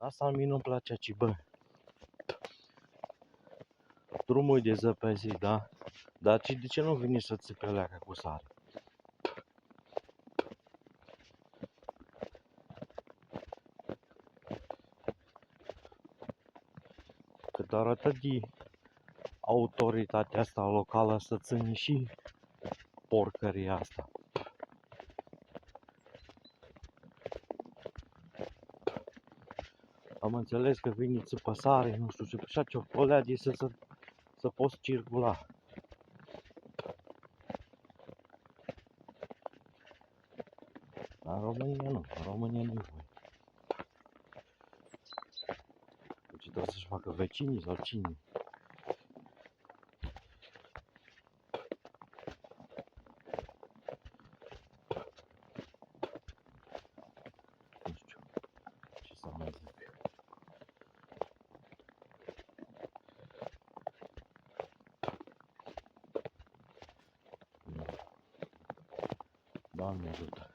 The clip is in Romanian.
Asta mie nu-mi place aici, bă. Drumul e de zăpezit, da? Dar de ce nu vine să ți pe leacă cu sare? Cât arată de autoritatea asta locală să ține și porcăria asta. Am înțeles că vine țipă sare, nu știu ce, așa ce o lea de să poți circula. Dar în România nu, în România nu-i voi. Deci trebuie să-și facă vecinii sau cine. Nu știu ce să mai zic. Doamne ajută.